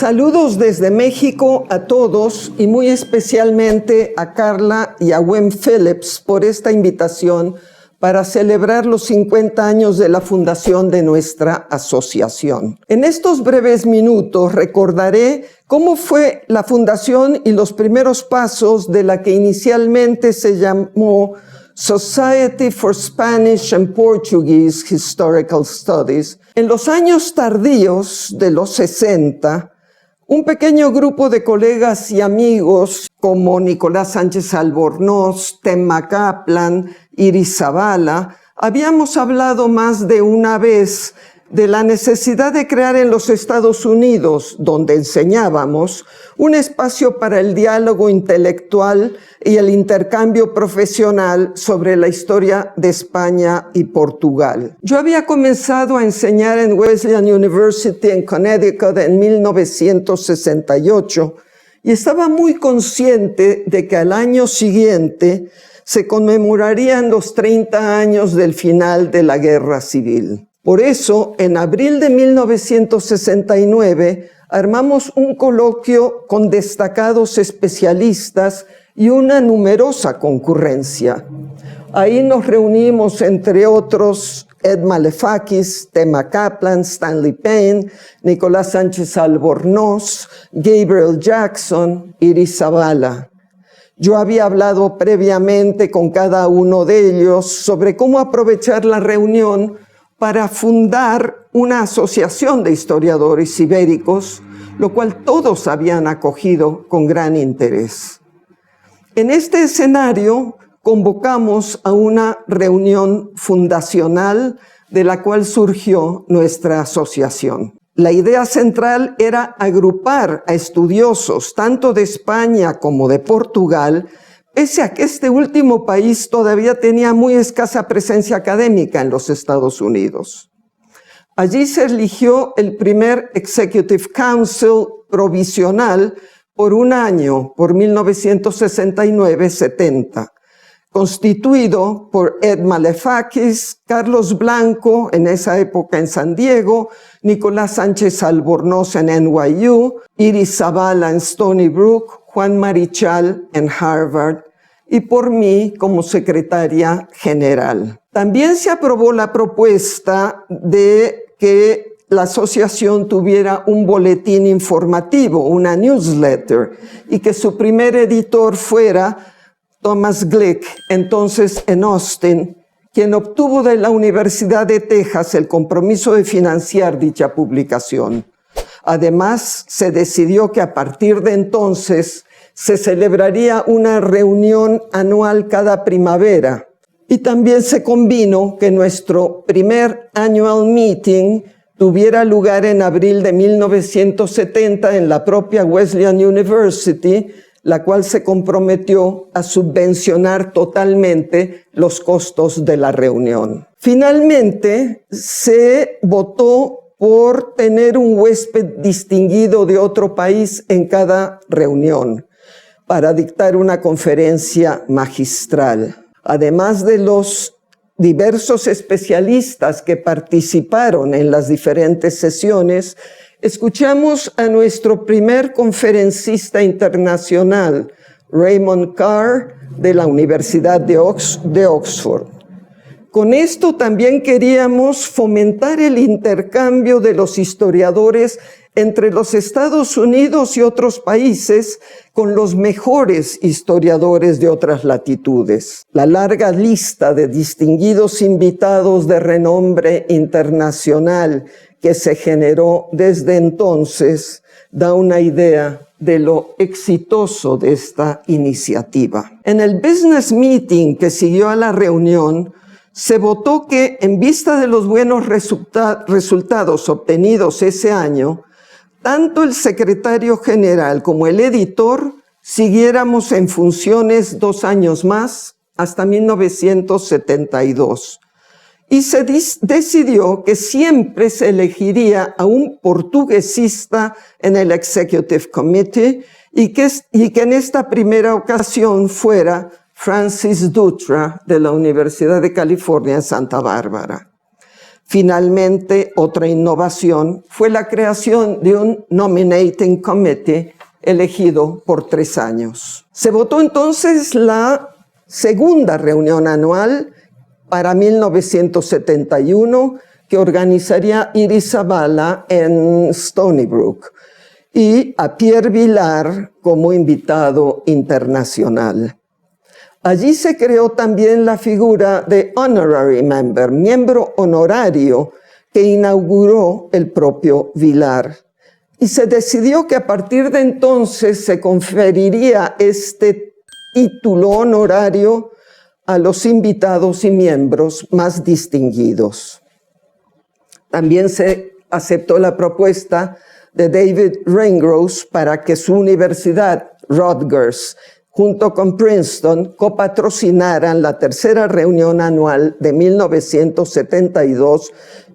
Saludos desde México a todos y muy especialmente a Carla y a Wem Phillips por esta invitación para celebrar los 50 años de la fundación de nuestra asociación. En estos breves minutos recordaré cómo fue la fundación y los primeros pasos de la que inicialmente se llamó Society for Spanish and Portuguese Historical Studies. En los años tardíos de los 60, un pequeño grupo de colegas y amigos como Nicolás Sánchez Albornoz, Temma Kaplan, Iris Zavala, habíamos hablado más de una vez de la necesidad de crear en los Estados Unidos, donde enseñábamos, un espacio para el diálogo intelectual y el intercambio profesional sobre la historia de España y Portugal. Yo había comenzado a enseñar en Wesleyan University en Connecticut en 1968 y estaba muy consciente de que al año siguiente se conmemorarían los 30 años del final de la Guerra Civil. Por eso, en abril de 1969, armamos un coloquio con destacados especialistas y una numerosa concurrencia. Ahí nos reunimos, entre otros, Ed Malefakis, Temma Kaplan, Stanley Payne, Nicolás Sánchez Albornoz, Gabriel Jackson, Iris Zavala. Yo había hablado previamente con cada uno de ellos sobre cómo aprovechar la reunión para fundar una asociación de historiadores ibéricos, lo cual todos habían acogido con gran interés. En este escenario convocamos a una reunión fundacional de la cual surgió nuestra asociación. La idea central era agrupar a estudiosos tanto de España como de Portugal, pese a que este último país todavía tenía muy escasa presencia académica en los Estados Unidos. Allí se eligió el primer Executive Council provisional por un año, por 1969-70, constituido por Ed Malefakis, Carlos Blanco, en esa época en San Diego, Nicolás Sánchez Albornoz en NYU, Iris Zavala en Stony Brook, Juan Marichal en Harvard y por mí como secretaria general. También se aprobó la propuesta de que la asociación tuviera un boletín informativo, una newsletter, y que su primer editor fuera Thomas Glick, entonces en Austin, quien obtuvo de la Universidad de Texas el compromiso de financiar dicha publicación. Además, se decidió que a partir de entonces se celebraría una reunión anual cada primavera y también se convino que nuestro primer annual meeting tuviera lugar en abril de 1970 en la propia Wesleyan University, la cual se comprometió a subvencionar totalmente los costos de la reunión. Finalmente, se votó por tener un huésped distinguido de otro país en cada reunión para dictar una conferencia magistral. Además de los diversos especialistas que participaron en las diferentes sesiones, escuchamos a nuestro primer conferencista internacional, Raymond Carr, de la Universidad de Oxford. Con esto también queríamos fomentar el intercambio de los historiadores entre los Estados Unidos y otros países con los mejores historiadores de otras latitudes. La larga lista de distinguidos invitados de renombre internacional que se generó desde entonces da una idea de lo exitoso de esta iniciativa. En el business meeting que siguió a la reunión, se votó que, en vista de los buenos resultados obtenidos ese año, tanto el secretario general como el editor siguiéramos en funciones 2 años más, hasta 1972. Y se decidió que siempre se elegiría a un portuguesista en el Executive Committee y que en esta primera ocasión fuera Francis Dutra de la Universidad de California en Santa Bárbara. Finalmente, otra innovación fue la creación de un nominating committee elegido por 3 años. Se votó entonces la segunda reunión anual para 1971 que organizaría Iris Zabala en Stony Brook y a Pierre Vilar como invitado internacional. Allí se creó también la figura de honorary member, miembro honorario, que inauguró el propio Vilar. Y se decidió que a partir de entonces se conferiría este título honorario a los invitados y miembros más distinguidos. También se aceptó la propuesta de David Ringrose para que su universidad, Rutgers, junto con Princeton, copatrocinaran la tercera reunión anual de 1972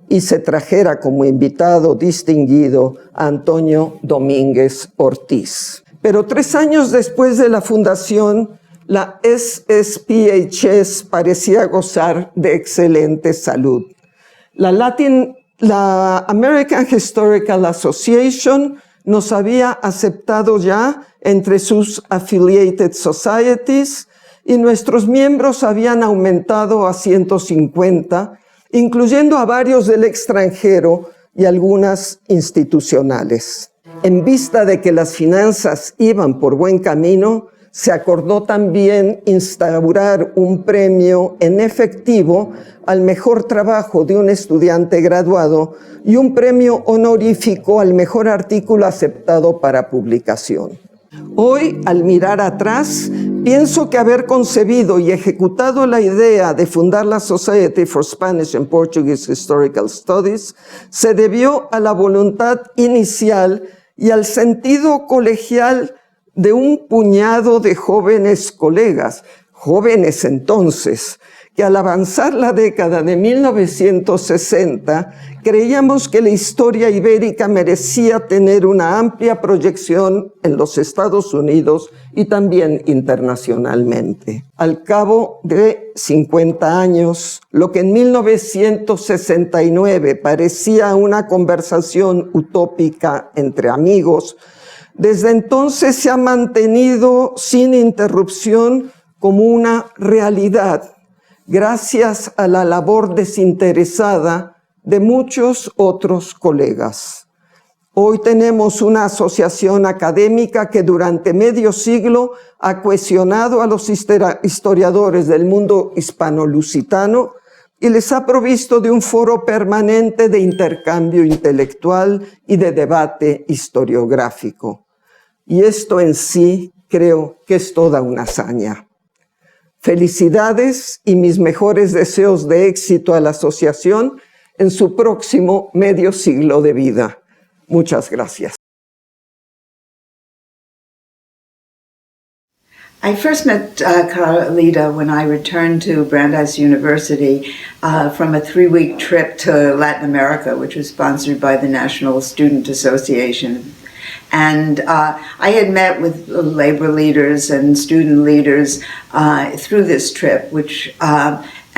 y se trajera como invitado distinguido a Antonio Domínguez Ortiz. Pero 3 años después de la fundación, la ASPHS parecía gozar de excelente salud. La American Historical Association nos había aceptado ya entre sus affiliated societies y nuestros miembros habían aumentado a 150, incluyendo a varios del extranjero y algunas institucionales. En vista de que las finanzas iban por buen camino, se acordó también instaurar un premio en efectivo al mejor trabajo de un estudiante graduado y un premio honorífico al mejor artículo aceptado para publicación. Hoy, al mirar atrás, pienso que haber concebido y ejecutado la idea de fundar la Society for Spanish and Portuguese Historical Studies se debió a la voluntad inicial y al sentido colegial de un puñado de jóvenes colegas, jóvenes entonces, que al avanzar la década de 1960 creíamos que la historia ibérica merecía tener una amplia proyección en los Estados Unidos y también internacionalmente. Al cabo de 50 años, lo que en 1969 parecía una conversación utópica entre amigos, desde entonces se ha mantenido sin interrupción como una realidad, gracias a la labor desinteresada de muchos otros colegas. Hoy tenemos una asociación académica que durante medio siglo ha cohesionado a los historiadores del mundo hispano-lusitano y les ha provisto de un foro permanente de intercambio intelectual y de debate historiográfico. Y esto en sí creo que es toda una hazaña. Felicidades y mis mejores deseos de éxito a la asociación en su próximo medio siglo de vida. Muchas gracias. I first met Carlita when I returned to Brandeis University from a 3-week trip to Latin America, which was sponsored by the National Student Association. And I had met with labor leaders and student leaders through this trip,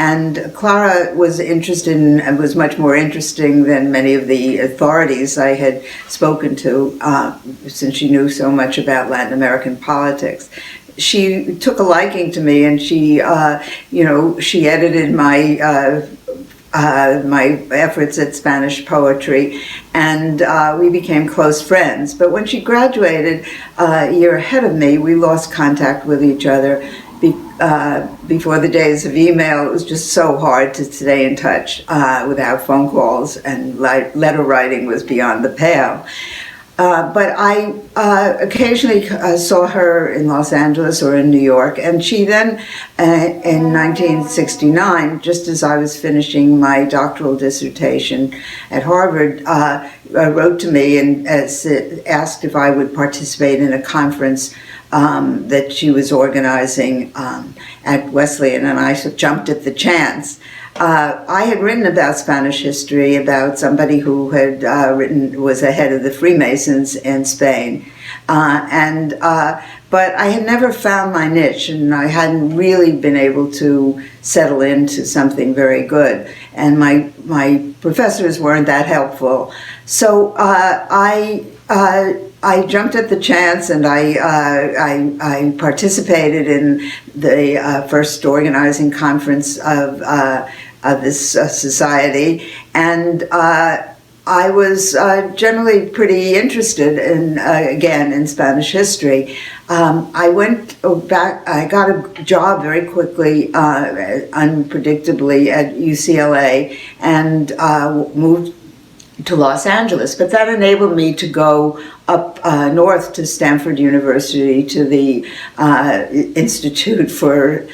and Clara was interested in, and was much more interesting than many of the authorities I had spoken to, since she knew so much about Latin American politics. She took a liking to me, and she edited my efforts at Spanish poetry, and we became close friends. But when she graduated a year ahead of me, we lost contact with each other. Before the days of email, it was just so hard to stay in touch without phone calls, and letter writing was beyond the pale. But I occasionally saw her in Los Angeles or in New York, and she then, in 1969, just as I was finishing my doctoral dissertation at Harvard, wrote to me and asked if I would participate in a conference that she was organizing at Wesleyan, and I jumped at the chance. I had written about Spanish history, about somebody who had was the head of the Freemasons in Spain. But I had never found my niche, and I hadn't really been able to settle into something very good. And my professors weren't that helpful. So I jumped at the chance, and I participated in the first organizing conference of this society, and I was generally pretty interested in, again, in Spanish history. I went back, I got a job very quickly, unpredictably, at UCLA, and moved to Los Angeles, but that enabled me to go up north to Stanford University, to the Institute for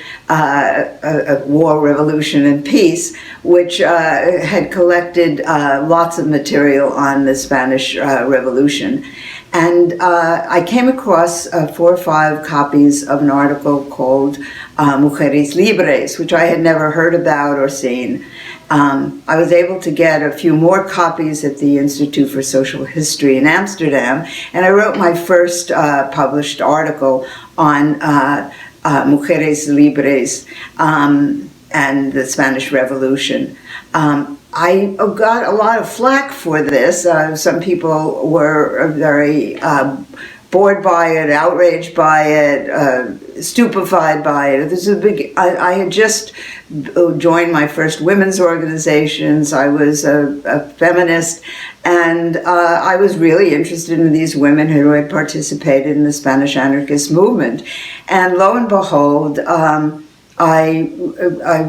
War, Revolution, and Peace, which had collected lots of material on the Spanish Revolution. And I came across 4 or 5 copies of an article called Mujeres Libres, which I had never heard about or seen. I was able to get a few more copies at the Institute for Social History in Amsterdam, and I wrote my first published article on Mujeres Libres and the Spanish Revolution. I got a lot of flack for this. Some people were very bored by it, outraged by it, stupefied by it. This is a big. I had just joined my first women's organizations. I was a feminist, and I was really interested in these women who had participated in the Spanish anarchist movement. And lo and behold, I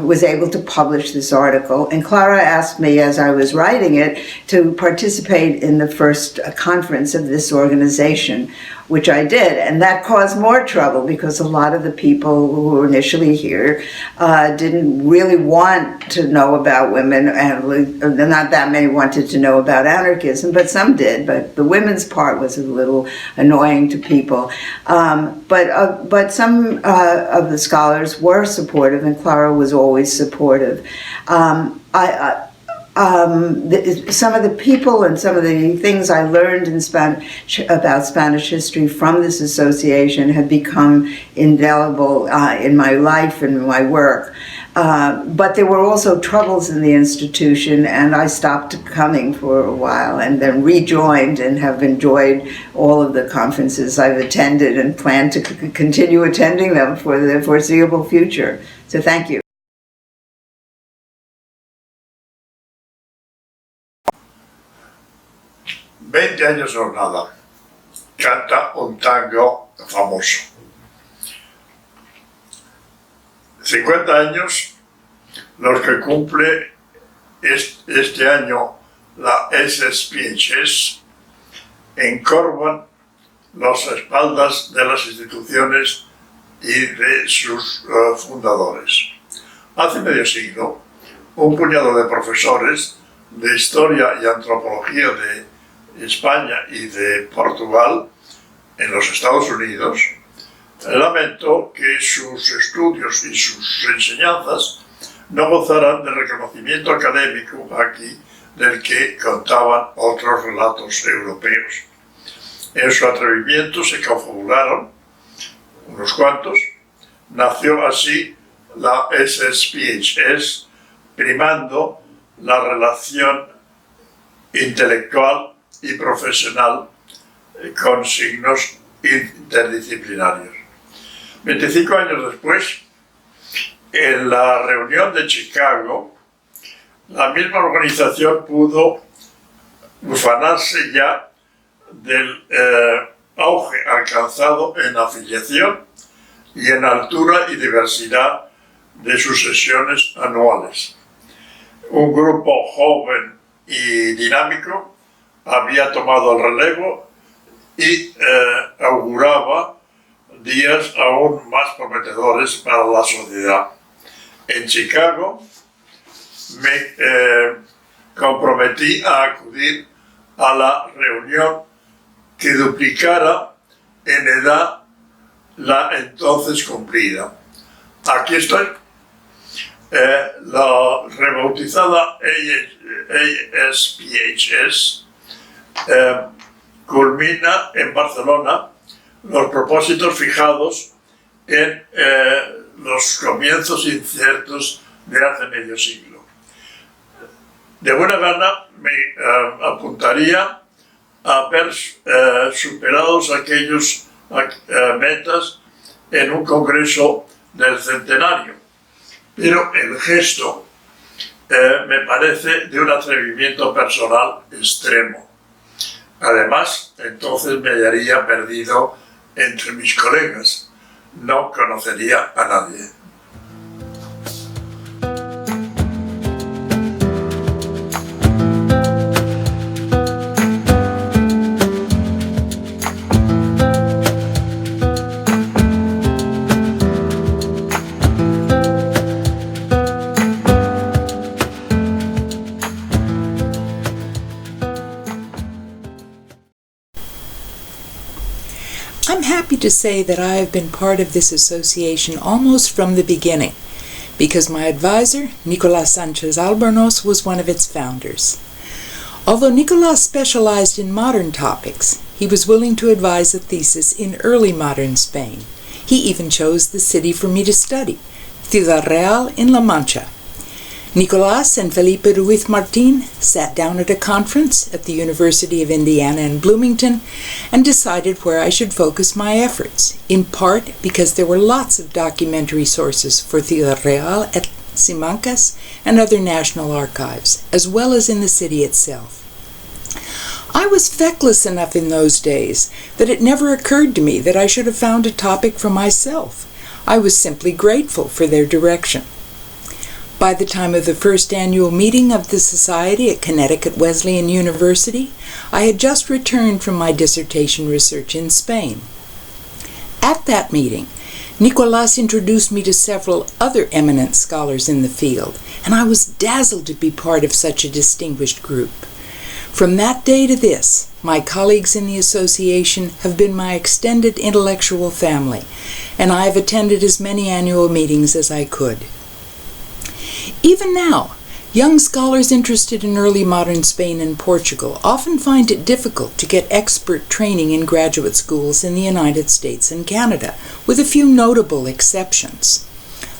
was able to publish this article, and Clara asked me as I was writing it to participate in the first conference of this organization, which I did, and that caused more trouble because a lot of the people who were initially here didn't really want to know about women, and not that many wanted to know about anarchism, but some did, but the women's part was a little annoying to people. But some of the scholars were supportive, and Clara was always supportive. Some of the people and some of the things I learned in about Spanish history from this association have become indelible in my life and my work. But there were also troubles in the institution, and I stopped coming for a while and then rejoined and have enjoyed all of the conferences I've attended and plan to continue attending them for the foreseeable future. So thank you. 20 años no es nada. Canta un tango famoso. 50 años los que cumple este año la ASPHS encorvan las espaldas de las instituciones y de sus fundadores. Hace medio siglo, un puñado de profesores de historia y antropología de España y de Portugal en los Estados Unidos lamentó que sus estudios y sus enseñanzas no gozaran del reconocimiento académico aquí del que contaban otros relatos europeos. En su atrevimiento se confabularon unos cuantos. Nació así la ASPHS, primando la relación intelectual y profesional con signos interdisciplinarios. 25 años después, en la reunión de Chicago, la misma organización pudo ufanarse ya del auge alcanzado en afiliación y en altura y diversidad de sus sesiones anuales. Un grupo joven y dinámico había tomado el relevo y auguraba días aún más prometedores para la sociedad. En Chicago me comprometí a acudir a la reunión que duplicara en edad la entonces cumplida. Aquí estoy. la rebautizada ASPHS culmina en Barcelona los propósitos fijados en los comienzos inciertos de hace medio siglo. De buena gana me apuntaría a haber superados aquellos metas en un congreso del centenario, pero el gesto me parece de un atrevimiento personal extremo. Además, entonces me hallaría perdido entre mis colegas, no conocería a nadie. I'm happy to say that I have been part of this association almost from the beginning, because my advisor, Nicolás Sánchez Albornoz, was one of its founders. Although Nicolás specialized in modern topics, he was willing to advise a thesis in early modern Spain. He even chose the city for me to study, Ciudad Real in La Mancha. Nicolás and Felipe Ruiz Martín sat down at a conference at the University of Indiana in Bloomington and decided where I should focus my efforts, in part because there were lots of documentary sources for Ciudad Real at Simancas and other national archives, as well as in the city itself. I was feckless enough in those days that it never occurred to me that I should have found a topic for myself. I was simply grateful for their direction. By the time of the first annual meeting of the Society at Connecticut Wesleyan University, I had just returned from my dissertation research in Spain. At that meeting, Nicolás introduced me to several other eminent scholars in the field, and I was dazzled to be part of such a distinguished group. From that day to this, my colleagues in the association have been my extended intellectual family, and I have attended as many annual meetings as I could. Even now, young scholars interested in early modern Spain and Portugal often find it difficult to get expert training in graduate schools in the United States and Canada, with a few notable exceptions.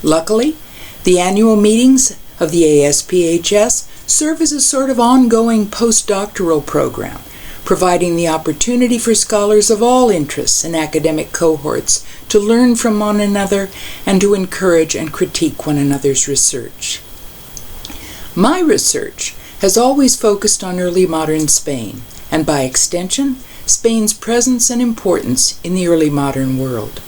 Luckily, the annual meetings of the ASPHS serve as a sort of ongoing postdoctoral program, providing the opportunity for scholars of all interests and academic cohorts to learn from one another and to encourage and critique one another's research. My research has always focused on early modern Spain, and by extension, Spain's presence and importance in the early modern world.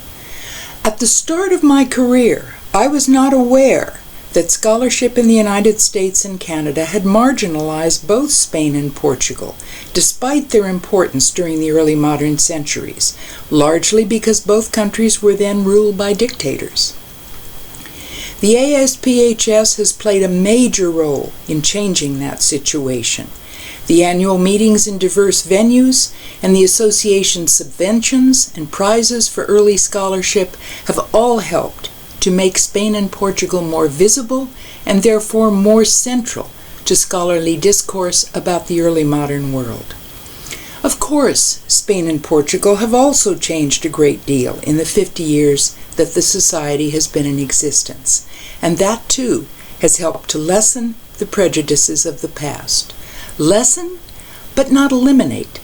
At the start of my career, I was not aware that scholarship in the United States and Canada had marginalized both Spain and Portugal, despite their importance during the early modern centuries, largely because both countries were then ruled by dictators. The ASPHS has played a major role in changing that situation. The annual meetings in diverse venues and the association's subventions and prizes for early scholarship have all helped to make Spain and Portugal more visible and therefore more central to scholarly discourse about the early modern world. Of course, Spain and Portugal have also changed a great deal in the 50 years that the Society has been in existence, and that too has helped to lessen the prejudices of the past. Lessen, but not eliminate.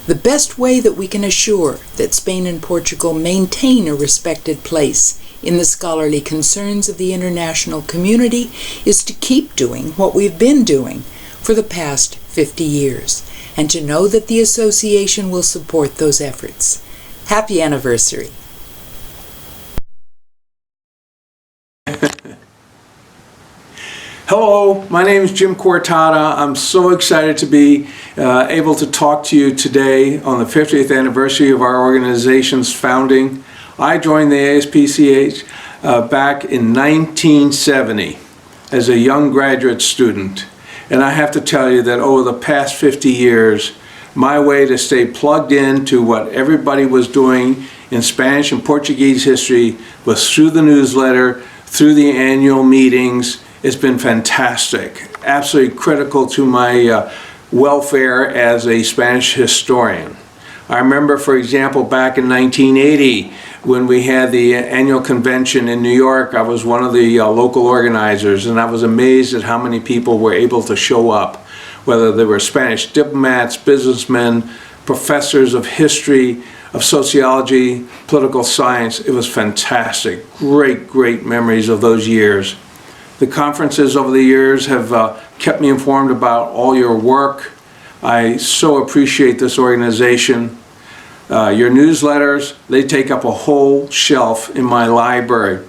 The best way that we can assure that Spain and Portugal maintain a respected place in the scholarly concerns of the international community is to keep doing what we've been doing for the past 50 years, and to know that the association will support those efforts. Happy anniversary. Hello, my name is Jim Cortada. I'm so excited to be able to talk to you today on the 50th anniversary of our organization's founding. I joined the ASPCH back in 1970 as a young graduate student. And I have to tell you that over the past 50 years, my way to stay plugged into what everybody was doing in Spanish and Portuguese history was through the newsletter, through the annual meetings. It's been fantastic, absolutely critical to my welfare as a Spanish historian. I remember, for example, back in 1980, when we had the annual convention in New York, I was one of the local organizers, and I was amazed at how many people were able to show up, whether they were Spanish diplomats, businessmen, professors of history, of sociology, political science. It was fantastic. Great, great memories of those years. The conferences over the years have kept me informed about all your work. I so appreciate this organization. Your newsletters, they take up a whole shelf in my library,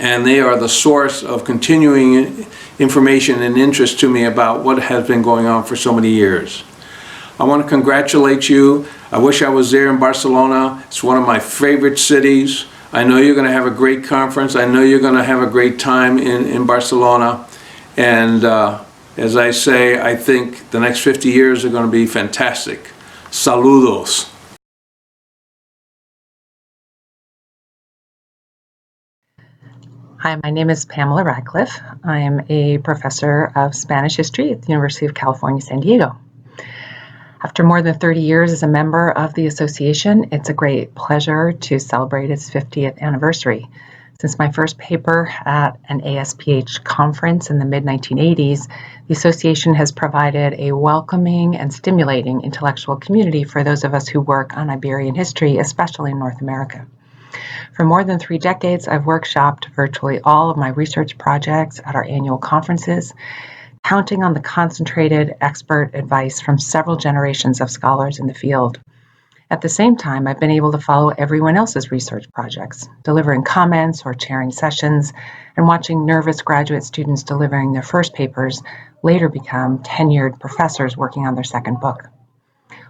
and they are the source of continuing information and interest to me about what has been going on for so many years. I want to congratulate you. I wish I was there in Barcelona. It's one of my favorite cities. I know you're going to have a great conference. I know you're going to have a great time in Barcelona. And as I say, I think the next 50 years are going to be fantastic. Saludos. Hi, my name is Pamela Radcliffe. I am a professor of Spanish history at the University of California, San Diego. After more than 30 years as a member of the association, it's a great pleasure to celebrate its 50th anniversary. Since my first paper at an ASPHS conference in the mid-1980s, the association has provided a welcoming and stimulating intellectual community for those of us who work on Iberian history, especially in North America. For more than 3 decades, I've workshopped virtually all of my research projects at our annual conferences, counting on the concentrated expert advice from several generations of scholars in the field. At the same time, I've been able to follow everyone else's research projects, delivering comments or chairing sessions, and watching nervous graduate students delivering their first papers later become tenured professors working on their second book.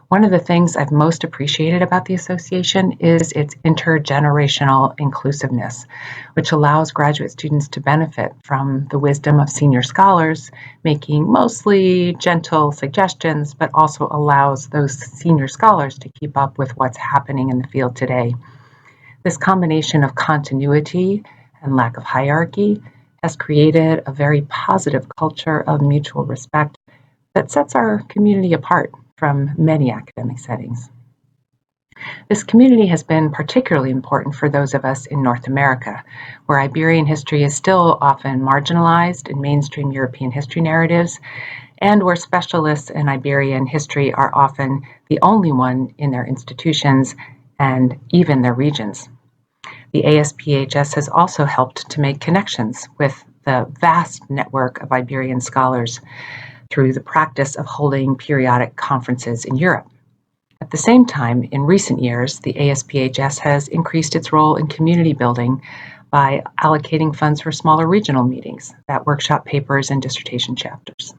One of the things I've most appreciated about the association is its intergenerational inclusiveness, which allows graduate students to benefit from the wisdom of senior scholars, making mostly gentle suggestions, but also allows those senior scholars to keep up with what's happening in the field today. This combination of continuity and lack of hierarchy has created a very positive culture of mutual respect that sets our community apart from many academic settings. This community has been particularly important for those of us in North America, where Iberian history is still often marginalized in mainstream European history narratives, and where specialists in Iberian history are often the only one in their institutions and even their regions. The ASPHS has also helped to make connections with the vast network of Iberian scholars through the practice of holding periodic conferences in Europe. At the same time, in recent years, the ASPHS has increased its role in community building by allocating funds for smaller regional meetings that workshop papers and dissertation chapters.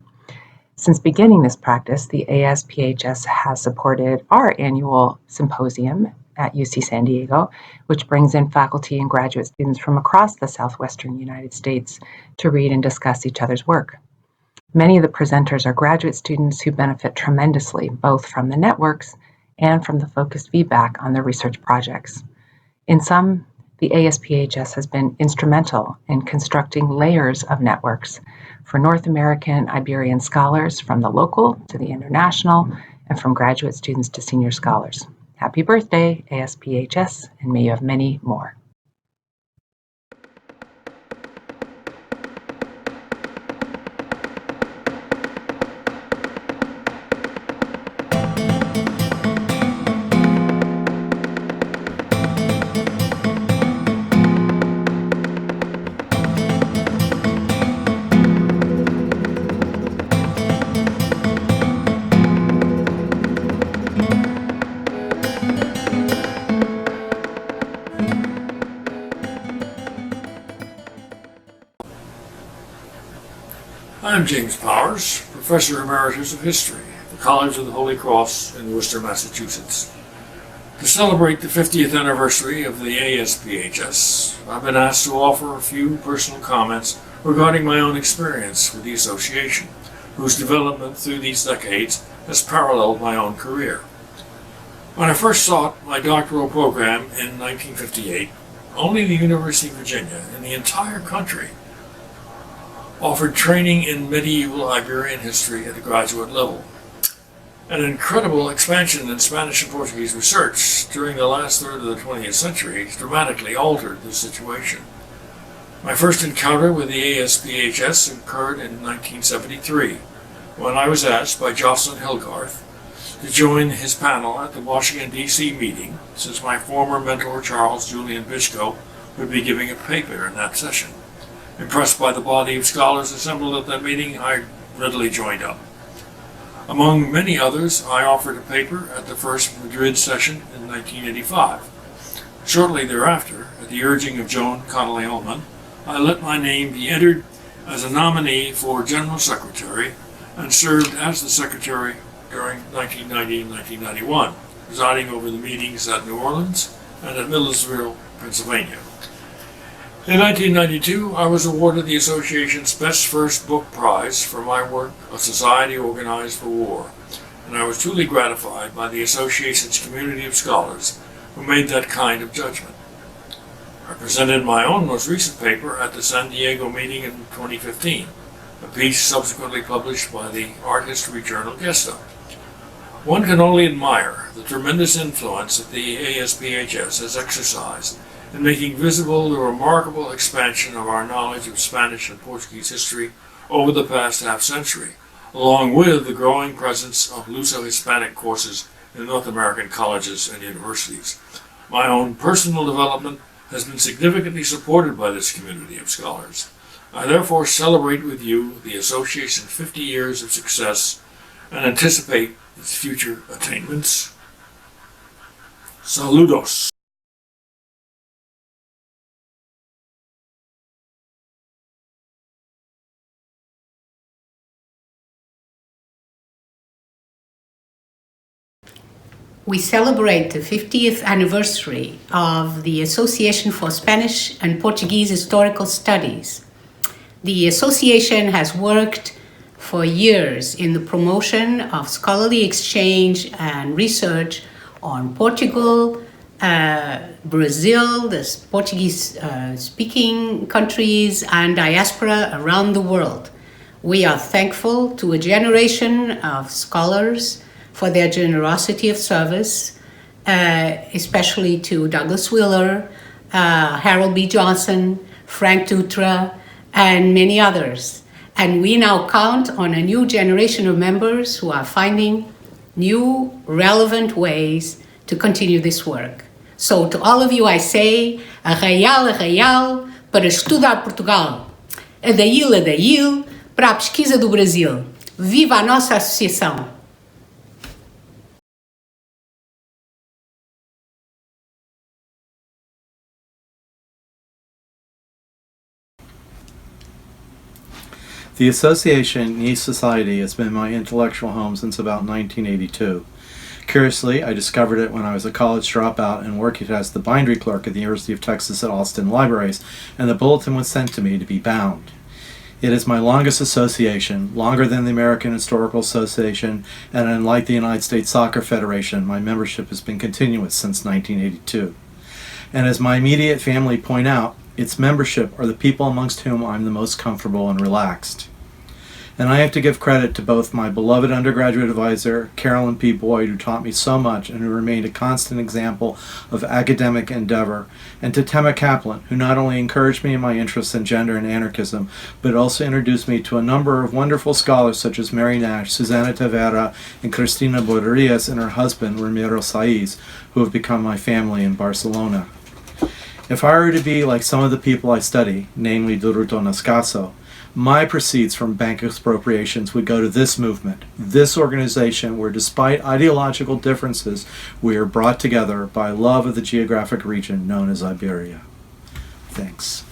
Since beginning this practice, the ASPHS has supported our annual symposium at UC San Diego, which brings in faculty and graduate students from across the southwestern United States to read and discuss each other's work. Many of the presenters are graduate students who benefit tremendously, both from the networks and from the focused feedback on their research projects. In sum, the ASPHS has been instrumental in constructing layers of networks for North American Iberian scholars, from the local to the international, and from graduate students to senior scholars. Happy birthday, ASPHS, and may you have many more. I'm James Powers, Professor Emeritus of History at the College of the Holy Cross in Worcester, Massachusetts. To celebrate the 50th anniversary of the ASPHS, I've been asked to offer a few personal comments regarding my own experience with the association, whose development through these decades has paralleled my own career. When I first sought my doctoral program in 1958, only the University of Virginia in the entire country offered training in medieval Iberian history at the graduate level. An incredible expansion in Spanish and Portuguese research during the last third of the 20th century dramatically altered the situation. My first encounter with the ASPHS occurred in 1973, when I was asked by Jocelyn Hilgarth to join his panel at the Washington, D.C. meeting, since my former mentor Charles Julian Bishko would be giving a paper in that session. Impressed by the body of scholars assembled at that meeting, I readily joined up. Among many others, I offered a paper at the first Madrid session in 1985. Shortly thereafter, at the urging of Joan Connolly Ullman, I let my name be entered as a nominee for General Secretary and served as the Secretary during 1990 and 1991, presiding over the meetings at New Orleans and at Millersville, Pennsylvania. In 1992, I was awarded the Association's Best First Book Prize for my work, A Society Organized for War, and I was truly gratified by the Association's community of scholars who made that kind of judgment. I presented my own most recent paper at the San Diego meeting in 2015, a piece subsequently published by the art history journal Gesta. One can only admire the tremendous influence that the ASPHS has exercised in making visible the remarkable expansion of our knowledge of Spanish and Portuguese history over the past half-century, along with the growing presence of Luso-Hispanic courses in North American colleges and universities. My own personal development has been significantly supported by this community of scholars. I therefore celebrate with you the Association's 50 years of success and anticipate its future attainments. Saludos. We celebrate the 50th anniversary of the Association for Spanish and Portuguese Historical Studies. The association has worked for years in the promotion of scholarly exchange and research on Portugal, Brazil, the Portuguese-speaking countries, and diaspora around the world. We are thankful to a generation of scholars for their generosity of service, especially to Douglas Wheeler, Harold B. Johnson, Frank Dutra, and many others. And we now count on a new generation of members who are finding new, relevant ways to continue this work. So to all of you I say, arraial, para estudar Portugal. Adail, para a pesquisa do Brasil. Viva a nossa associação! The Association East Society has been my intellectual home since about 1982. Curiously, I discovered it when I was a college dropout and working as the bindery clerk at the University of Texas at Austin Libraries, and the bulletin was sent to me to be bound. It is my longest association, longer than the American Historical Association, and unlike the United States Soccer Federation, my membership has been continuous since 1982. And as my immediate family point out, its membership are the people amongst whom I'm the most comfortable and relaxed. And I have to give credit to both my beloved undergraduate advisor, Carolyn P. Boyd, who taught me so much and who remained a constant example of academic endeavor, and to Tema Kaplan, who not only encouraged me in my interest in gender and anarchism, but also introduced me to a number of wonderful scholars such as Mary Nash, Susana Tavera, and Cristina Boderias and her husband, Ramiro Saiz, who have become my family in Barcelona. If I were to be like some of the people I study, namely Duruto Nascaso, my proceeds from bank expropriations would go to this movement, this organization where despite ideological differences, we are brought together by love of the geographic region known as Iberia. Thanks.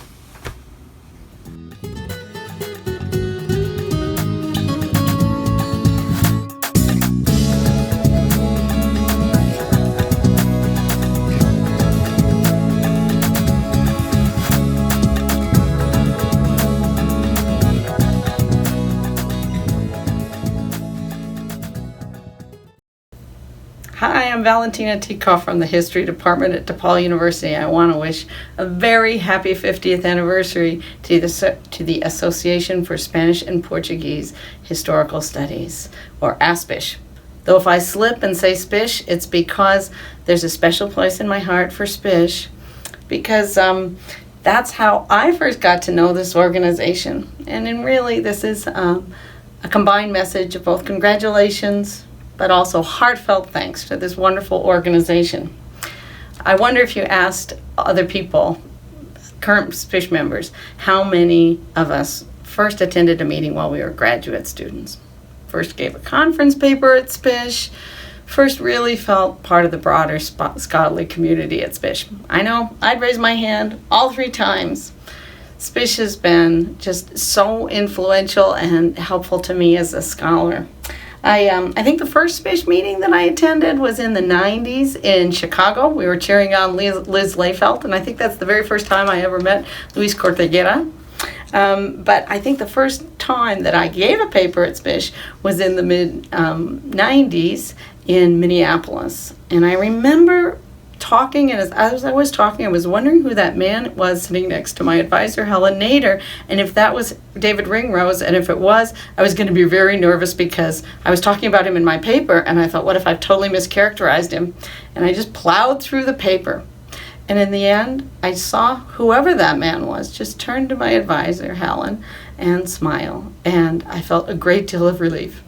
Hi, I'm Valentina Tikoff from the History Department at DePaul University. I want to wish a very happy 50th anniversary to the Association for Spanish and Portuguese Historical Studies, or ASPHS. Though if I slip and say SPISH, it's because there's a special place in my heart for SPISH, because that's how I first got to know this organization. And really, this is a combined message of both congratulations, but also heartfelt thanks to this wonderful organization. I wonder if you asked other people, current SPISH members, how many of us first attended a meeting while we were graduate students, first gave a conference paper at SPISH, first really felt part of the broader scholarly community at SPISH. I know, I'd raise my hand all 3 times. SPISH has been just so influential and helpful to me as a scholar. I think the first SPISH meeting that I attended was in the 90s in Chicago. We were cheering on Liz Layfelt, and I think that's the very first time I ever met Luis Cortellera. But I think the first time that I gave a paper at SPISH was in the mid-90s in Minneapolis. And I remember talking, and as I was talking, I was wondering who that man was sitting next to my advisor, Helen Nader, and if that was David Ringrose, and if it was, I was going to be very nervous because I was talking about him in my paper, and I thought, what if I've totally mischaracterized him? And I just plowed through the paper. And in the end, I saw whoever that man was just turn to my advisor, Helen, and smile, and I felt a great deal of relief.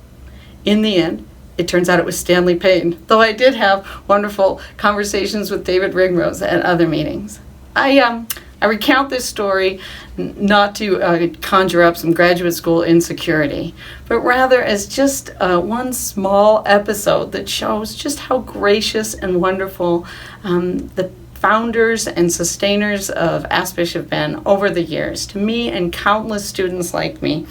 In the end, it turns out it was Stanley Payne, though I did have wonderful conversations with David Ringrose at other meetings. I recount this story not to conjure up some graduate school insecurity, but rather as just one small episode that shows just how gracious and wonderful the founders and sustainers of ASPHS have been over the years to me and countless students like me.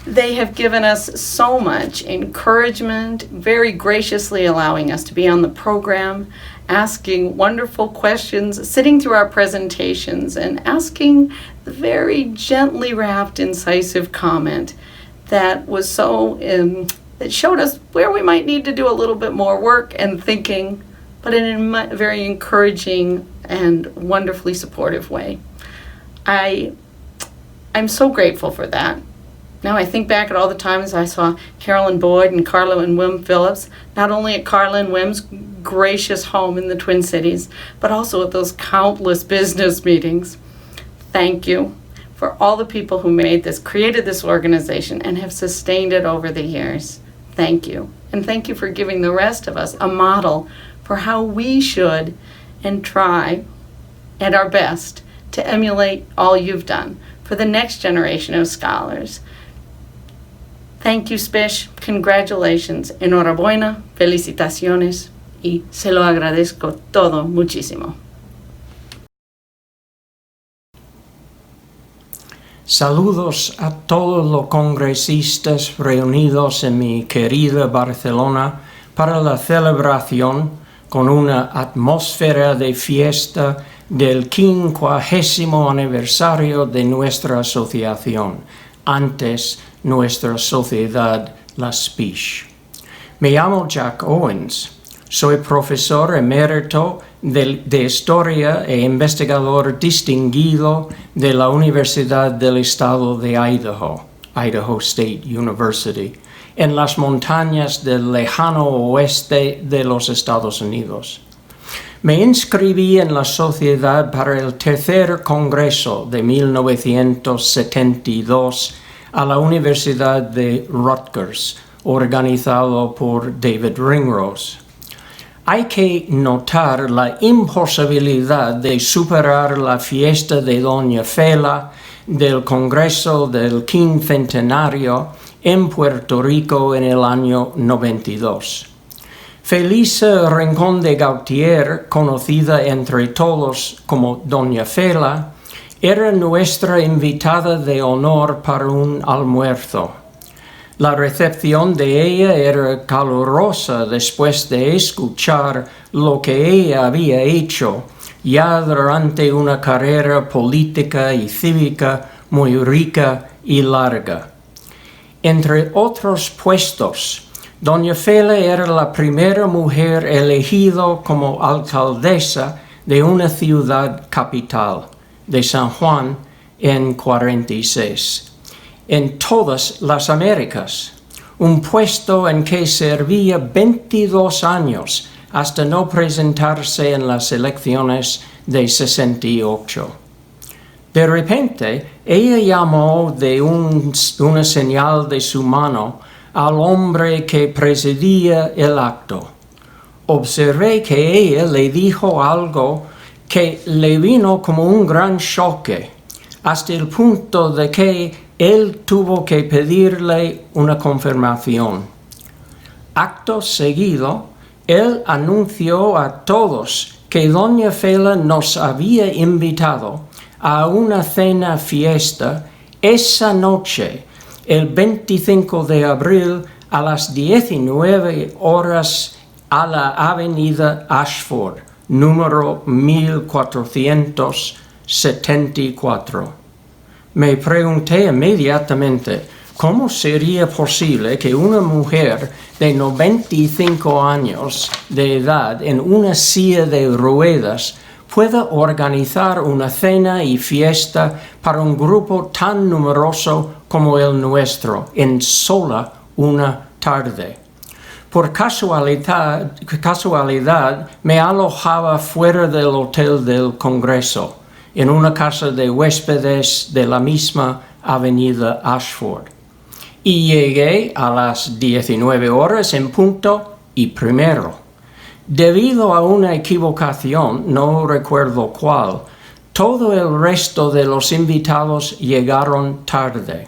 They have given us so much encouragement, very graciously allowing us to be on the program, asking wonderful questions, sitting through our presentations, and asking the very gently wrapped, incisive comment that was so, that showed us where we might need to do a little bit more work and thinking, but in a very encouraging and wonderfully supportive way. I'm so grateful for that. Now I think back at all the times I saw Carolyn Boyd and Carla and Wim Phillips, not only at Carla and Wim's gracious home in the Twin Cities, but also at those countless business meetings. Thank you for all the people who created this organization and have sustained it over the years. Thank you. And thank you for giving the rest of us a model for how we should and try at our best to emulate all you've done for the next generation of scholars. Thank you, SPISH. Congratulations. Enhorabuena. Felicitaciones. Y se lo agradezco todo muchísimo. Saludos a todos los congresistas reunidos en mi querida Barcelona para la celebración con una atmósfera de fiesta del 50º aniversario de nuestra asociación, antes nuestra sociedad, la SPISH. Me llamo Jack Owens. Soy profesor emérito de Historia e investigador distinguido de la Universidad del Estado de Idaho, Idaho State University, en las montañas del lejano oeste de los Estados Unidos. Me inscribí en la sociedad para el tercer congreso de 1972 a la Universidad de Rutgers, organizado por David Ringrose. Hay que notar la imposibilidad de superar la fiesta de Doña Fela del Congreso del Quincentenario en Puerto Rico en el año 92. Felisa Rincón de Gautier, conocida entre todos como Doña Fela, era nuestra invitada de honor para un almuerzo. La recepción de ella era calurosa después de escuchar lo que ella había hecho ya durante una carrera política y cívica muy rica y larga. Entre otros puestos, Doña Fela era la primera mujer elegida como alcaldesa de una ciudad capital, de San Juan, en 46, en todas las Américas, un puesto en que servía 22 años hasta no presentarse en las elecciones de 68. De repente, ella llamó de una señal de su mano al hombre que presidía el acto. Observé que ella le dijo algo que le vino como un gran choque, hasta el punto de que él tuvo que pedirle una confirmación. Acto seguido, él anunció a todos que doña Fela nos había invitado a una cena fiesta esa noche, el 25 de abril a las 19 horas a la avenida ASPHS, número 1474. Me pregunté inmediatamente cómo sería posible que una mujer de 95 años de edad en una silla de ruedas pueda organizar una cena y fiesta para un grupo tan numeroso como el nuestro en sola una tarde. Por casualidad me alojaba fuera del Hotel del Congreso, en una casa de huéspedes de la misma avenida ASPHS. Y llegué a las 19 horas en punto y primero. Debido a una equivocación, no recuerdo cuál, todo el resto de los invitados llegaron tarde.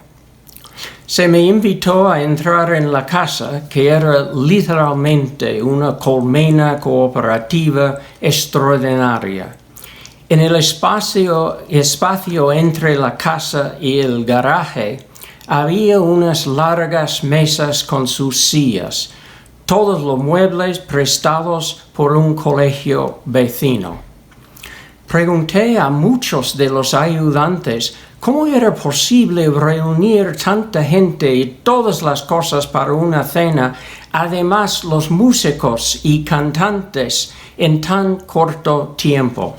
Se me invitó a entrar en la casa, que era literalmente una colmena cooperativa extraordinaria. En el espacio entre la casa y el garaje había unas largas mesas con sus sillas, todos los muebles prestados por un colegio vecino. Pregunté a muchos de los ayudantes cómo era posible reunir tanta gente y todas las cosas para una cena, además los músicos y cantantes en tan corto tiempo.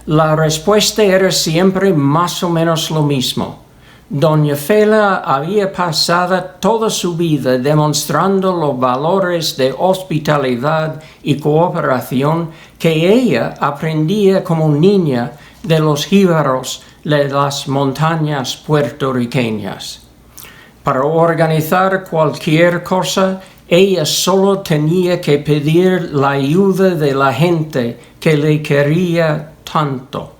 La respuesta era siempre más o menos lo mismo. Doña Fela había pasado toda su vida demostrando los valores de hospitalidad y cooperación que ella aprendía como niña de los jíbaros de las montañas puertorriqueñas. Para organizar cualquier cosa, ella solo tenía que pedir la ayuda de la gente que le quería tanto.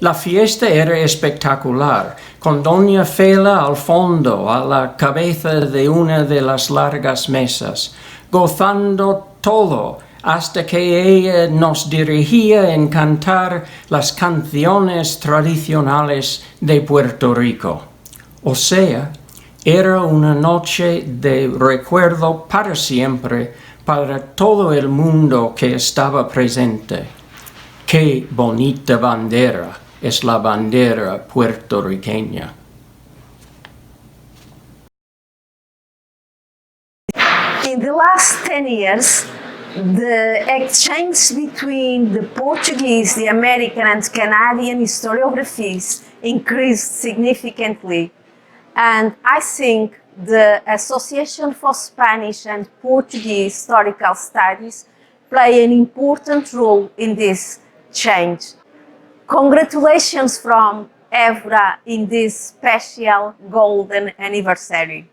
La fiesta era espectacular, con doña Fela al fondo, a la cabeza de una de las largas mesas, gozando todo, hasta que ella nos dirigía en cantar las canciones tradicionales de Puerto Rico. O sea, era una noche de recuerdo para siempre para todo el mundo que estaba presente. ¡Qué bonita bandera es la bandera puertorriqueña! In the last 10 years, the exchange between the Portuguese, the American and Canadian historiographies increased significantly. And I think the Association for Spanish and Portuguese Historical Studies play an important role in this change. Congratulations from Évora in this special golden anniversary.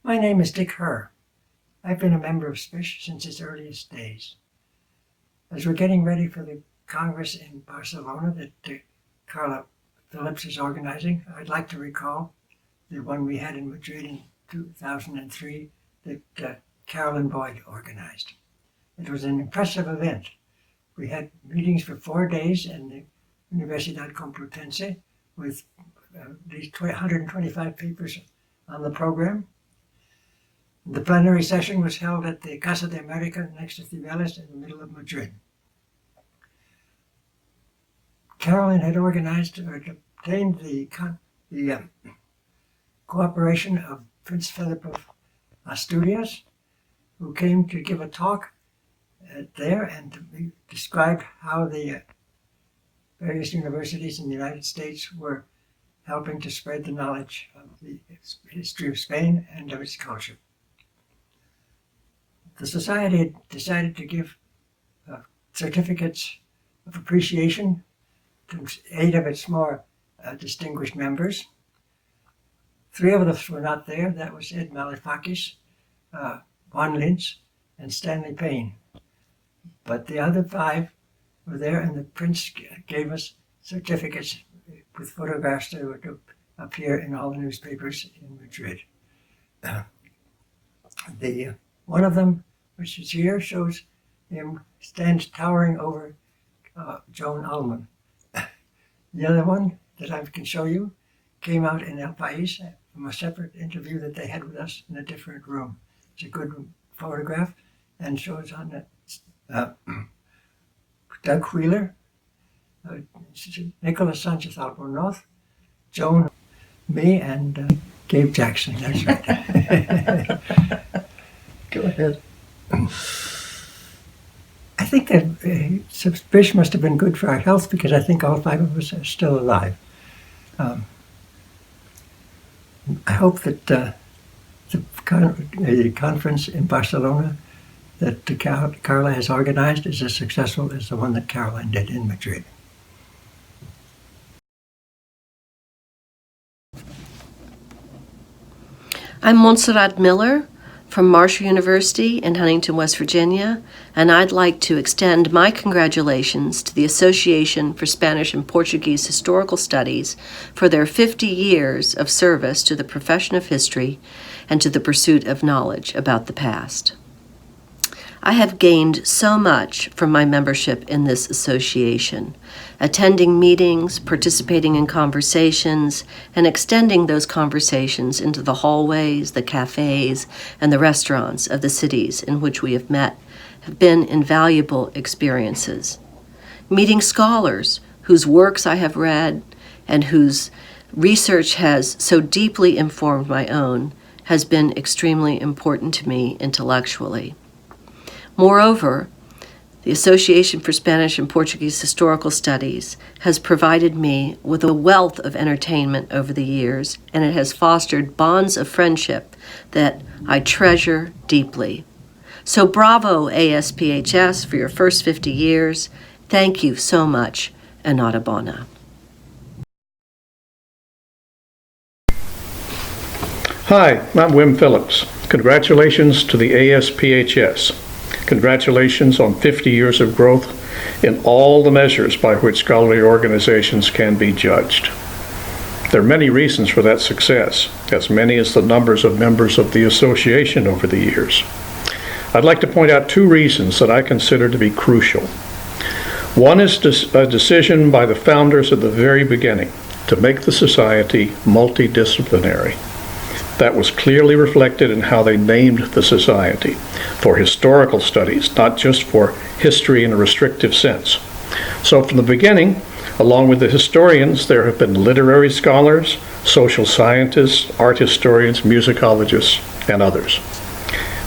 My name is Dick Herr. I've been a member of ASPHS since its earliest days. As we're getting ready for the Congress in Barcelona that Carla Phillips is organizing, I'd like to recall the one we had in Madrid in 2003 that Carolyn Boyd organized. It was an impressive event. We had meetings for 4 days in the Universidad Complutense with these 125 papers on the program. The plenary session was held at the Casa de America next to Cibeles in the middle of Madrid. Caroline had organized or obtained the cooperation of Prince Philip of Asturias, who came to give a talk there and to describe how the various universities in the United States were helping to spread the knowledge of the history of Spain and of its culture. The Society had decided to give certificates of appreciation to 8 of its more distinguished members. 3 of us were not there. That was Ed Malefakis, Juan Lintz, and Stanley Payne. But the other 5 were there, and the Prince gave us certificates with photographs that were to appear in all the newspapers in Madrid. One of them, which is here, shows him stands towering over Joan Allman. The other one that I can show you came out in El País from a separate interview that they had with us in a different room. It's a good photograph and shows on it Doug Wheeler, Nicolas Sanchez Albornoz, Joan, me, and Gabe Jackson. That's right. Go ahead. I think that SPHS must have been good for our health because I think all 5 of us are still alive. I hope that the conference in Barcelona that Carla has organized is as successful as the one that Caroline did in Madrid. I'm Montserrat Miller from Marshall University in Huntington, West Virginia, and I'd like to extend my congratulations to the Association for Spanish and Portuguese Historical Studies for their 50 years of service to the profession of history and to the pursuit of knowledge about the past. I have gained so much from my membership in this association, attending meetings, participating in conversations, and extending those conversations into the hallways, the cafes, and the restaurants of the cities in which we have met have been invaluable experiences. Meeting scholars whose works I have read and whose research has so deeply informed my own has been extremely important to me intellectually. Moreover, the Association for Spanish and Portuguese Historical Studies has provided me with a wealth of entertainment over the years, and it has fostered bonds of friendship that I treasure deeply. So bravo, ASPHS, for your first 50 years. Thank you so much, enhorabuena. Hi, I'm Wim Phillips. Congratulations to the ASPHS. Congratulations on 50 years of growth in all the measures by which scholarly organizations can be judged. There are many reasons for that success, as many as the numbers of members of the association over the years. I'd like to point out 2 reasons that I consider to be crucial. One is a decision by the founders at the very beginning to make the society multidisciplinary. That was clearly reflected in how they named the society, for historical studies, not just for history in a restrictive sense. So from the beginning, along with the historians, there have been literary scholars, social scientists, art historians, musicologists, and others.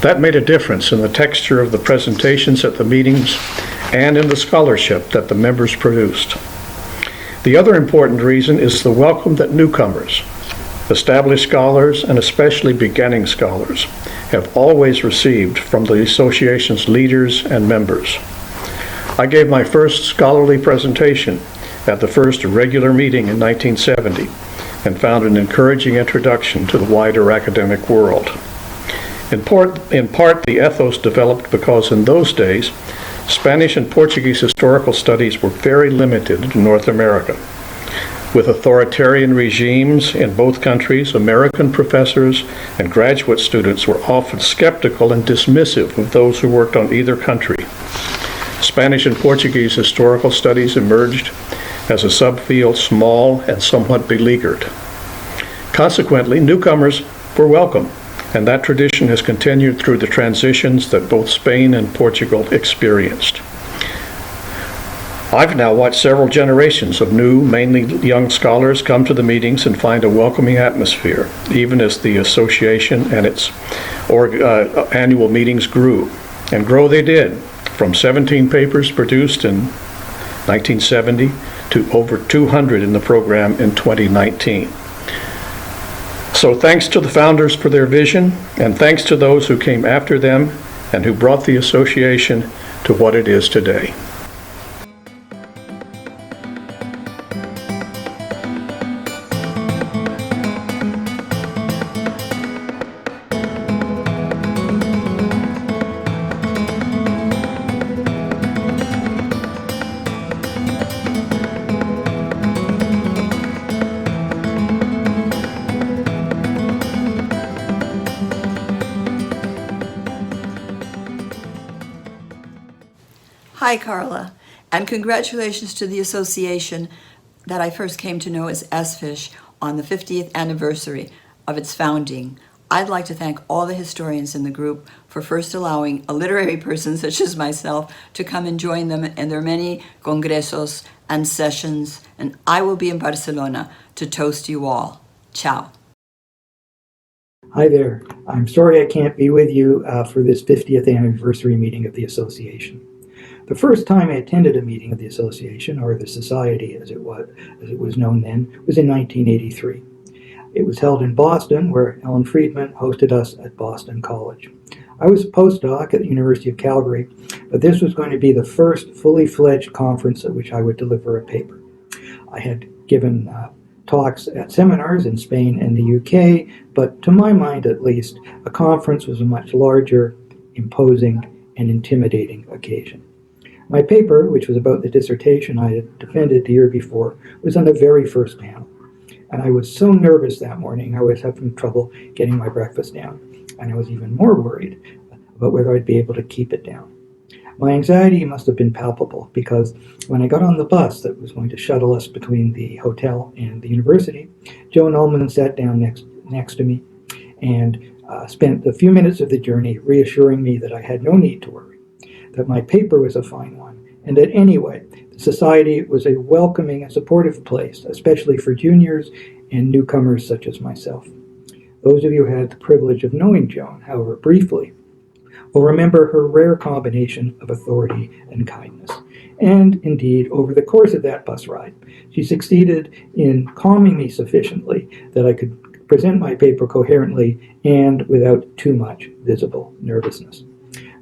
That made a difference in the texture of the presentations at the meetings and in the scholarship that the members produced. The other important reason is the welcome that newcomers, established scholars, and especially beginning scholars, have always received from the association's leaders and members. I gave my first scholarly presentation at the first regular meeting in 1970 and found an encouraging introduction to the wider academic world. In part, the ethos developed because in those days, Spanish and Portuguese historical studies were very limited in North America. With authoritarian regimes in both countries, American professors and graduate students were often skeptical and dismissive of those who worked on either country. Spanish and Portuguese historical studies emerged as a subfield, small and somewhat beleaguered. Consequently, newcomers were welcome, and that tradition has continued through the transitions that both Spain and Portugal experienced. I've now watched several generations of new, mainly young scholars come to the meetings and find a welcoming atmosphere, even as the association and its annual meetings grew. And grow they did, from 17 papers produced in 1970 to over 200 in the program in 2019. So thanks to the founders for their vision, and thanks to those who came after them and who brought the association to what it is today. Hi, Carla, and congratulations to the association that I first came to know as ASPHS on the 50th anniversary of its founding. I'd like to thank all the historians in the group for first allowing a literary person such as myself to come and join them in their many congresos and sessions, and I will be in Barcelona to toast you all. Ciao. Hi there. I'm sorry I can't be with you for this 50th anniversary meeting of the association. The first time I attended a meeting of the association, or the society as it was known then, was in 1983. It was held in Boston, where Ellen Friedman hosted us at Boston College. I was a postdoc at the University of Calgary, but this was going to be the first fully fledged conference at which I would deliver a paper. I had given talks at seminars in Spain and the UK, but to my mind at least, a conference was a much larger, imposing, and intimidating occasion. My paper, which was about the dissertation I had defended the year before, was on the very first panel. And I was so nervous that morning, I was having trouble getting my breakfast down. And I was even more worried about whether I'd be able to keep it down. My anxiety must have been palpable, because when I got on the bus that was going to shuttle us between the hotel and the university, Joan Ullman sat down next to me and spent a few minutes of the journey reassuring me that I had no need to worry, that my paper was a fine one, and that anyway, the society was a welcoming and supportive place, especially for juniors and newcomers such as myself. Those of you who had the privilege of knowing Joan, however briefly, will remember her rare combination of authority and kindness. And indeed, over the course of that bus ride, she succeeded in calming me sufficiently that I could present my paper coherently and without too much visible nervousness.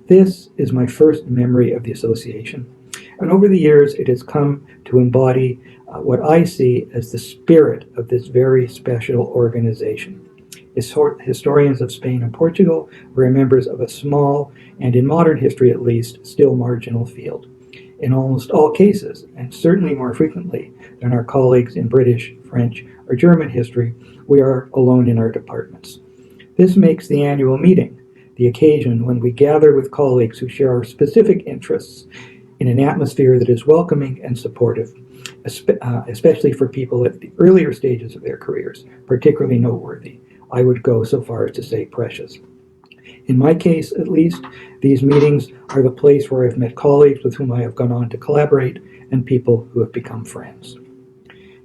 This is my first memory of the association, and over the years it has come to embody what I see as the spirit of this very special organization. Historians of Spain and Portugal were members of a small, and in modern history at least, still marginal field. In almost all cases, and certainly more frequently than our colleagues in British, French, or German history, we are alone in our departments. This makes the annual meeting the occasion when we gather with colleagues who share our specific interests in an atmosphere that is welcoming and supportive, especially for people at the earlier stages of their careers, particularly noteworthy. I would go so far as to say precious. In my case, at least, these meetings are the place where I've met colleagues with whom I have gone on to collaborate and people who have become friends.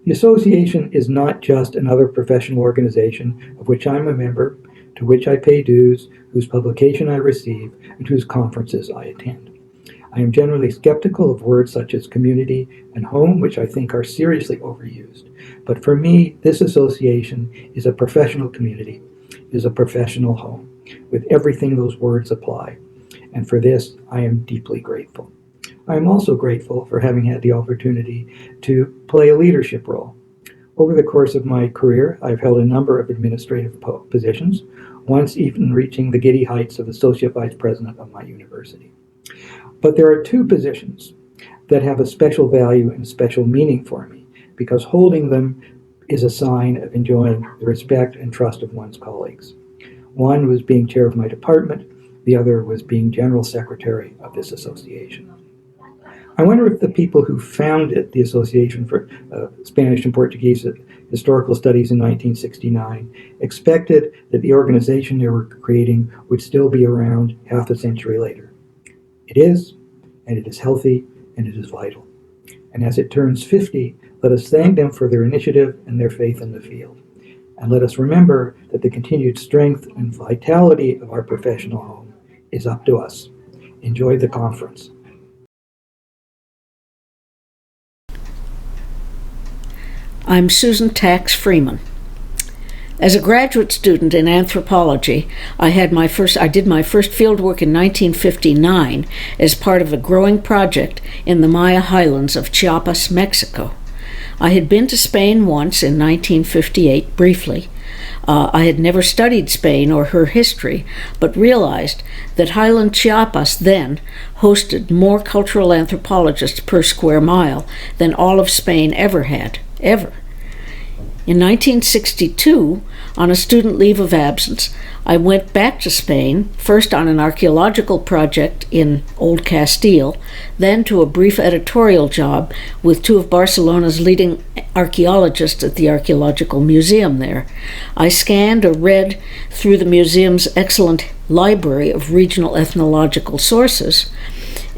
The association is not just another professional organization of which I'm a member, to which I pay dues, whose publication I receive, and whose conferences I attend. I am generally skeptical of words such as community and home, which I think are seriously overused. But for me, this association is a professional community, is a professional home, with everything those words apply. And for this, I am deeply grateful. I am also grateful for having had the opportunity to play a leadership role. Over the course of my career, I've held a number of administrative positions, once even reaching the giddy heights of Associate Vice President of my university. But there are two positions that have a special value and special meaning for me, because holding them is a sign of enjoying the respect and trust of one's colleagues. One was being chair of my department, the other was being general secretary of this association. I wonder if the people who founded the Association for Spanish and Portuguese Historical Studies in 1969 expected that the organization they were creating would still be around half a century later. It is, and it is healthy, and it is vital. And as it turns 50, let us thank them for their initiative and their faith in the field. And let us remember that the continued strength and vitality of our professional home is up to us. Enjoy the conference. I'm Susan Tax Freeman. As a graduate student in anthropology, I did my first fieldwork in 1959 as part of a growing project in the Maya highlands of Chiapas, Mexico. I had been to Spain once in 1958 briefly. I had never studied Spain or her history, but realized that highland Chiapas then hosted more cultural anthropologists per square mile than all of Spain ever had, ever. In 1962, on a student leave of absence, I went back to Spain, first on an archaeological project in Old Castile, then to a brief editorial job with two of Barcelona's leading archaeologists at the Archaeological Museum there. I scanned or read through the museum's excellent library of regional ethnological sources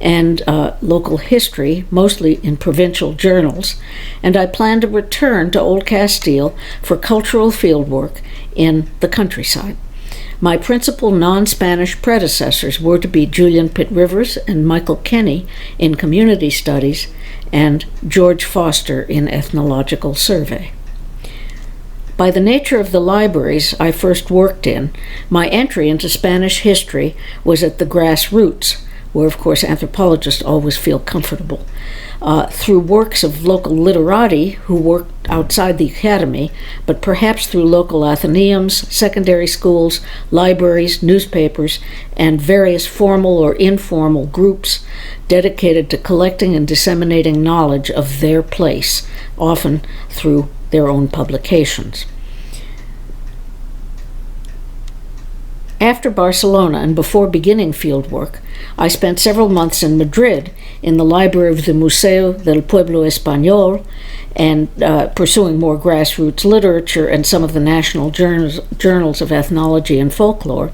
and local history, mostly in provincial journals, and I plan to return to Old Castile for cultural fieldwork in the countryside. My principal non-Spanish predecessors were to be Julian Pitt Rivers and Michael Kenny in community studies and George Foster in ethnological survey. By the nature of the libraries I first worked in, my entry into Spanish history was at the grassroots, where of course anthropologists always feel comfortable, through works of local literati who worked outside the academy, but perhaps through local athenaeums, secondary schools, libraries, newspapers, and various formal or informal groups dedicated to collecting and disseminating knowledge of their place, often through their own publications. After Barcelona and before beginning fieldwork, I spent several months in Madrid in the library of the Museo del Pueblo Español and pursuing more grassroots literature and some of the national journals of ethnology and folklore,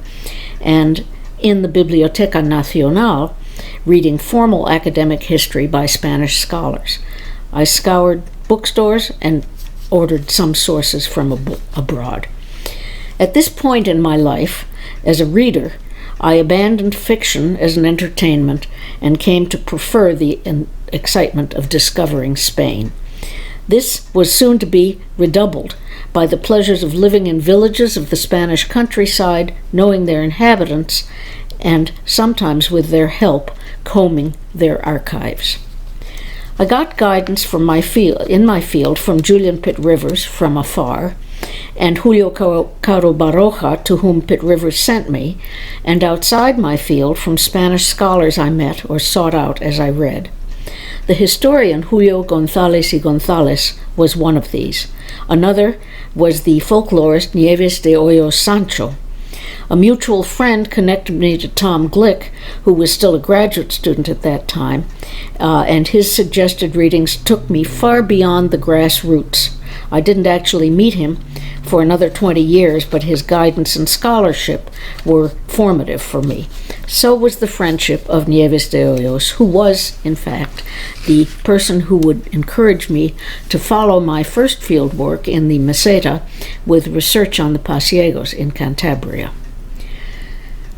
and in the Biblioteca Nacional, reading formal academic history by Spanish scholars. I scoured bookstores and ordered some sources from abroad. At this point in my life, as a reader, I abandoned fiction as an entertainment and came to prefer the excitement of discovering Spain. This was soon to be redoubled by the pleasures of living in villages of the Spanish countryside, knowing their inhabitants, and sometimes with their help, combing their archives. I got guidance in my field from Julian Pitt Rivers from afar, and Julio Caro Baroja, to whom Pitt Rivers sent me, and outside my field from Spanish scholars I met or sought out as I read. The historian Julio González y González was one of these. Another was the folklorist Nieves de Hoyos Sancho. A mutual friend connected me to Tom Glick, who was still a graduate student at that time, and his suggested readings took me far beyond the grassroots. I didn't actually meet him for another 20 years, but his guidance and scholarship were formative for me. So was the friendship of Nieves de Hoyos, who was, in fact, the person who would encourage me to follow my first field work in the Meseta with research on the Pasiegos in Cantabria.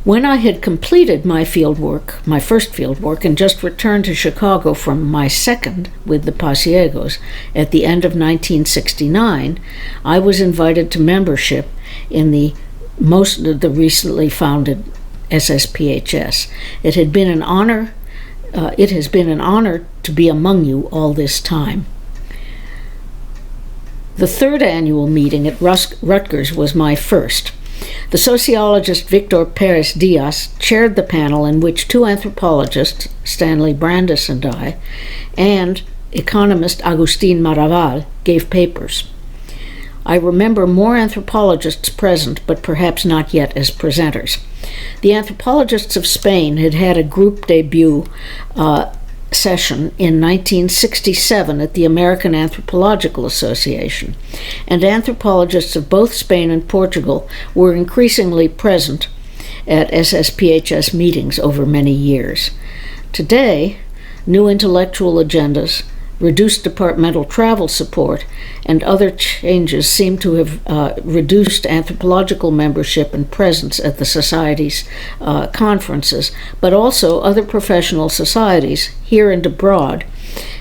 When I had completed my first field work, and just returned to Chicago from my second with the Pasiegos at the end of 1969, I was invited to membership in the recently founded ASPHS. It has been an honor to be among you all this time. The third annual meeting at Rutgers was my first. The sociologist Victor Perez Diaz chaired the panel in which two anthropologists, Stanley Brandis and I, and economist Agustín Maraval gave papers. I remember more anthropologists present, but perhaps not yet as presenters. The anthropologists of Spain had had a group debut session in 1967 at the American Anthropological Association, and anthropologists of both Spain and Portugal were increasingly present at SSPHS meetings over many years. Today, new intellectual agendas, reduced departmental travel support, and other changes seem to have reduced anthropological membership and presence at the Society's conferences, but also other professional societies here and abroad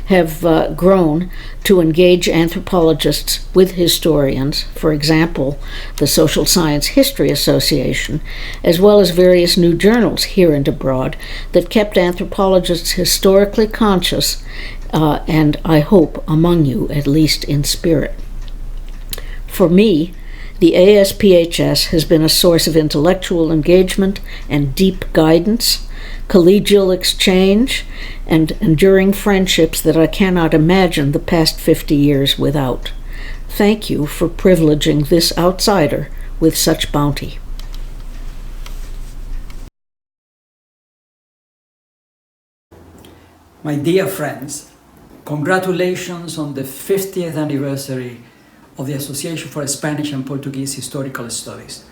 have grown to engage anthropologists with historians, for example, the Social Science History Association, as well as various new journals here and abroad that kept anthropologists historically conscious and I hope among you, at least in spirit. For me, the ASPHS has been a source of intellectual engagement and deep guidance, collegial exchange, and enduring friendships that I cannot imagine the past 50 years without. Thank you for privileging this outsider with such bounty. My dear friends, congratulations on the 50th anniversary of the Association for Spanish and Portuguese Historical Studies.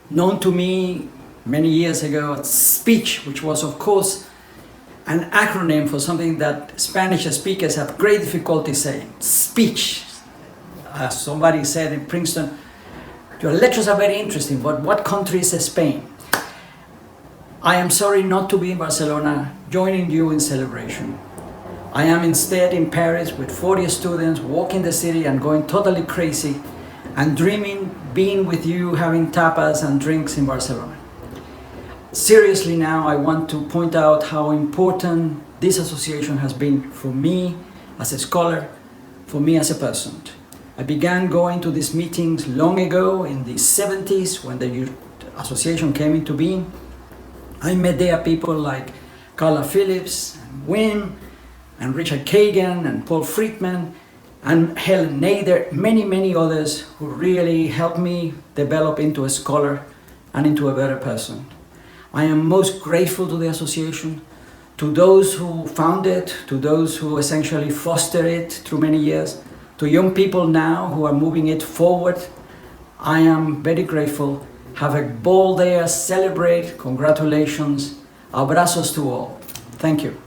Known to me many years ago as SPEECH, which was of course an acronym for something that Spanish speakers have great difficulty saying. SPEECH. As somebody said in Princeton, your lectures are very interesting, but what country is Spain? I am sorry not to be in Barcelona joining you in celebration. I am instead in Paris with 40 students walking the city and going totally crazy and dreaming being with you having tapas and drinks in Barcelona. Seriously now, I want to point out how important this association has been for me as a scholar, for me as a person. I began going to these meetings long ago in the 70s when the association came into being. I met there people like Carla Phillips and Wynne and Richard Kagan and Paul Friedman and Helen Nader, many others who really helped me develop into a scholar and into a better person. I am most grateful to the association, to those who found it, to those who essentially fostered it through many years, to young people now who are moving it forward. I am very grateful. Have a ball there, celebrate, congratulations, abrazos to all. Thank you.